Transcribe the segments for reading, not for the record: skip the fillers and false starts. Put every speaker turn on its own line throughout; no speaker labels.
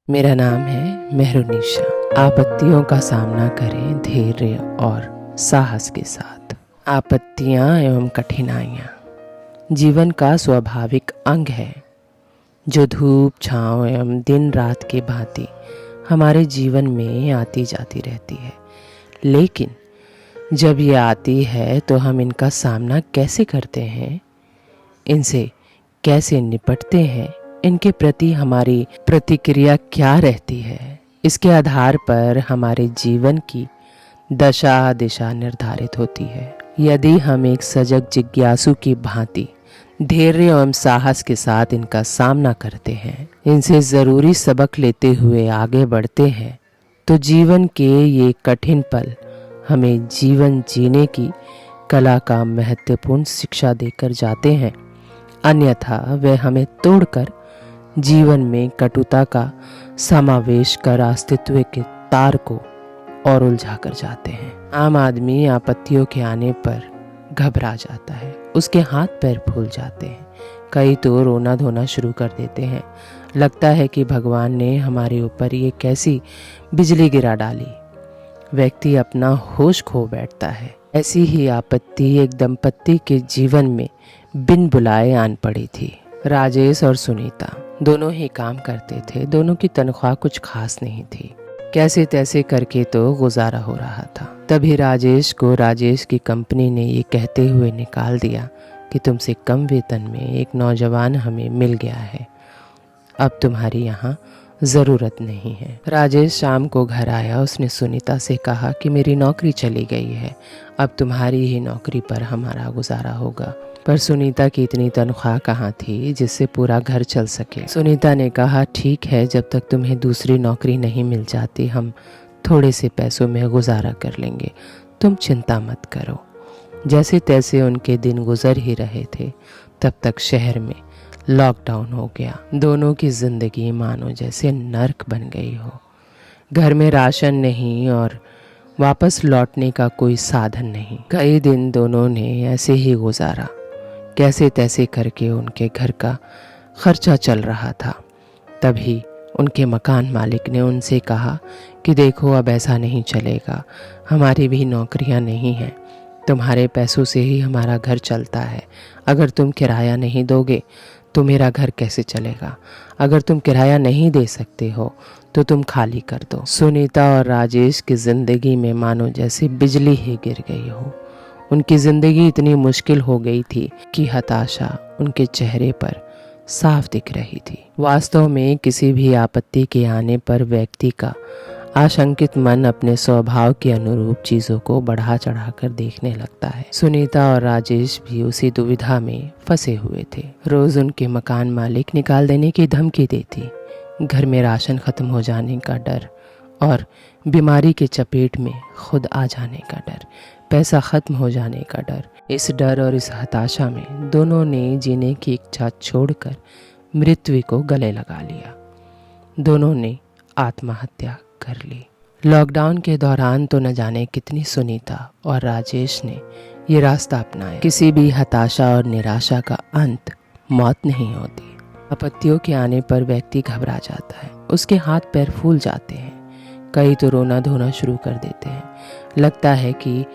मेरा नाम है मेहरुनिशा। आपत्तियों का सामना करें धैर्य और साहस के साथ। आपत्तियां एवं कठिनाइयां जीवन का स्वाभाविक अंग है, जो धूप छांव एवं दिन रात के भांति हमारे जीवन में आती जाती रहती है। लेकिन जब ये आती है तो हम इनका सामना कैसे करते हैं, इनसे कैसे निपटते हैं, इनके प्रति हमारी प्रतिक्रिया क्या रहती है, इसके आधार पर हमारे जीवन की दशा दिशा निर्धारित होती है। यदि हम एक सजग जिज्ञासु की भांति धैर्य एवं साहस के साथ इनका सामना करते हैं, इनसे ज़रूरी सबक लेते हुए आगे बढ़ते हैं, तो जीवन के ये कठिन पल हमें जीवन जीने की कला का महत्वपूर्ण शिक्षा देकर जाते हैं। अन्यथा वे हमें तोड़कर जीवन में कटुता का समावेश कर अस्तित्व के तार को और उलझा कर जाते हैं। आम आदमी आपत्तियों के आने पर घबरा जाता है, उसके हाथ पैर फूल जाते हैं, कई तो रोना धोना शुरू कर देते हैं। लगता है कि भगवान ने हमारे ऊपर ये कैसी बिजली गिरा डाली। व्यक्ति अपना होश खो बैठता है। ऐसी ही आपत्ति एक दंपत्ति के जीवन में बिन बुलाए आन पड़ी थी। राजेश और सुनीता दोनों ही काम करते थे, दोनों की तनख्वाह कुछ खास नहीं थी। कैसे तैसे करके तो गुजारा हो रहा था। तभी राजेश को राजेश की कंपनी ने ये कहते हुए निकाल दिया कि तुमसे कम वेतन में एक नौजवान हमें मिल गया है, अब तुम्हारी यहाँ ज़रूरत नहीं है। राजेश शाम को घर आया। उसने सुनीता से कहा कि मेरी नौकरी चली गई है, अब तुम्हारी ही नौकरी पर हमारा गुजारा होगा। पर सुनीता की इतनी तनख्वाह कहाँ थी जिससे पूरा घर चल सके। सुनीता ने कहा, ठीक है, जब तक तुम्हें दूसरी नौकरी नहीं मिल जाती हम थोड़े से पैसों में गुजारा कर लेंगे, तुम चिंता मत करो। जैसे तैसे उनके दिन गुजर ही रहे थे, तब तक शहर में लॉकडाउन हो गया। दोनों की जिंदगी मानो जैसे नर्क बन गई हो। घर में राशन नहीं और वापस लौटने का कोई साधन नहीं। कई दिन दोनों ने ऐसे ही गुजारा। कैसे तैसे करके उनके घर का खर्चा चल रहा था। तभी उनके मकान मालिक ने उनसे कहा कि देखो, अब ऐसा नहीं चलेगा, हमारी भी नौकरियां नहीं हैं, तुम्हारे पैसों से ही हमारा घर चलता है। अगर तुम किराया नहीं दोगे तो मेरा घर कैसे चलेगा? अगर तुम किराया नहीं दे सकते हो तो तुम खाली कर दो। सुनीता और राजेश की जिंदगी में मानो जैसे बिजली ही गिर गई हो। उनकी जिंदगी इतनी मुश्किल हो गई थी कि हताशा उनके चेहरे पर साफ दिख रही थी। वास्तव में किसी भी आपत्ति के आने पर व्यक्ति का आशंकित मन अपने स्वभाव के अनुरूप चीजों को बढ़ा चढ़ाकर देखने लगता है। सुनीता और राजेश भी उसी दुविधा में फंसे हुए थे। रोज उनके मकान मालिक निकाल देने की धमकी देती, घर में राशन खत्म हो जाने का डर और बीमारी के चपेट में खुद आ जाने का डर, पैसा खत्म हो जाने का डर। इस डर और इस हताशा में दोनों ने जीने की इच्छा छोड़कर मृत्यु को गले लगा लिया। दोनों ने आत्महत्या कर ली। लॉकडाउन के दौरान तो न जाने कितनी सुनीता और राजेश ने ये रास्ता अपनाया। किसी भी हताशा और निराशा का अंत मौत नहीं होती। आपत्तियों के आने पर व्यक्ति घबरा जाता है, उसके हाथ पैर फूल जाते हैं, कई तो रोना धोना शुरू कर देते हैं। लगता है कि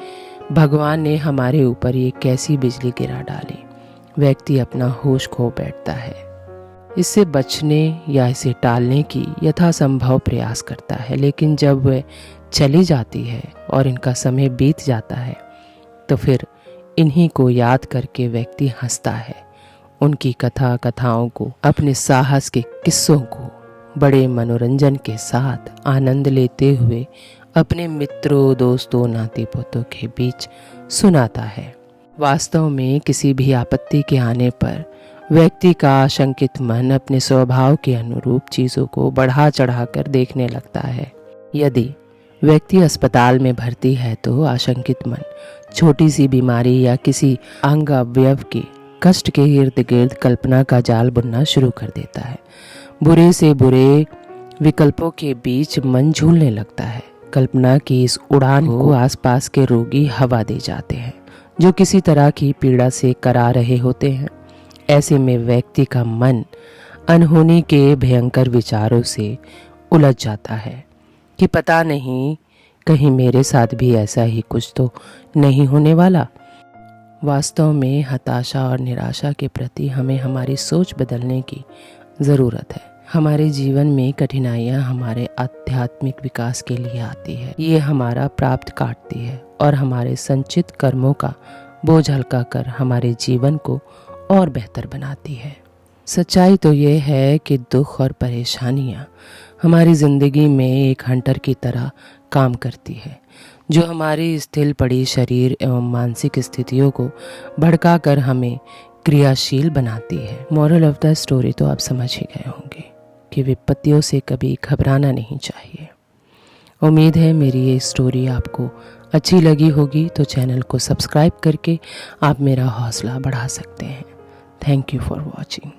भगवान ने हमारे ऊपर ये कैसी बिजली गिरा डाली। व्यक्ति अपना होश खो बैठता है। इससे बचने या इसे टालने की यथासंभव प्रयास करता है, लेकिन जब वह चली जाती है और इनका समय बीत जाता है तो फिर इन्हीं को याद करके व्यक्ति हंसता है। उनकी कथाओं को, अपने साहस के किस्सों को बड़े मनोरंजन के साथ आनंद लेते हुए अपने मित्रों, दोस्तों, नाती पोतों के बीच सुनाता है। वास्तव में किसी भी आपत्ति के आने पर व्यक्ति का आशंकित मन अपने स्वभाव के अनुरूप चीज़ों को बढ़ा चढ़ाकर देखने लगता है। यदि व्यक्ति अस्पताल में भर्ती है तो आशंकित मन छोटी सी बीमारी या किसी अंग अवयव के कष्ट के इर्द गिर्द कल्पना का जाल बुनना शुरू कर देता है। बुरे से बुरे विकल्पों के बीच मन झूलने लगता है। कल्पना की इस उड़ान को आसपास के रोगी हवा दे जाते हैं, जो किसी तरह की पीड़ा से करा रहे होते हैं। ऐसे में व्यक्ति का मन अनहोनी के भयंकर विचारों से उलझ जाता है कि पता नहीं कहीं मेरे साथ भी ऐसा ही कुछ तो नहीं होने वाला। वास्तव में हताशा और निराशा के प्रति हमें हमारी सोच बदलने की ज़रूरत है। हमारे जीवन में कठिनाइयाँ हमारे आध्यात्मिक विकास के लिए आती है। ये हमारा प्राप्त काटती है और हमारे संचित कर्मों का बोझ हल्का कर हमारे जीवन को और बेहतर बनाती है। सच्चाई तो ये है कि दुख और परेशानियाँ हमारी ज़िंदगी में एक हंटर की तरह काम करती है, जो हमारी स्थिर पड़ी शरीर एवं मानसिक स्थितियों को भड़का कर हमें क्रियाशील बनाती है। मॉरल ऑफ द स्टोरी तो आप समझ ही गए होंगे कि विपत्तियों से कभी घबराना नहीं चाहिए। उम्मीद है मेरी ये स्टोरी आपको अच्छी लगी होगी, तो चैनल को सब्सक्राइब करके आप मेरा हौसला बढ़ा सकते हैं। Thank you for watching.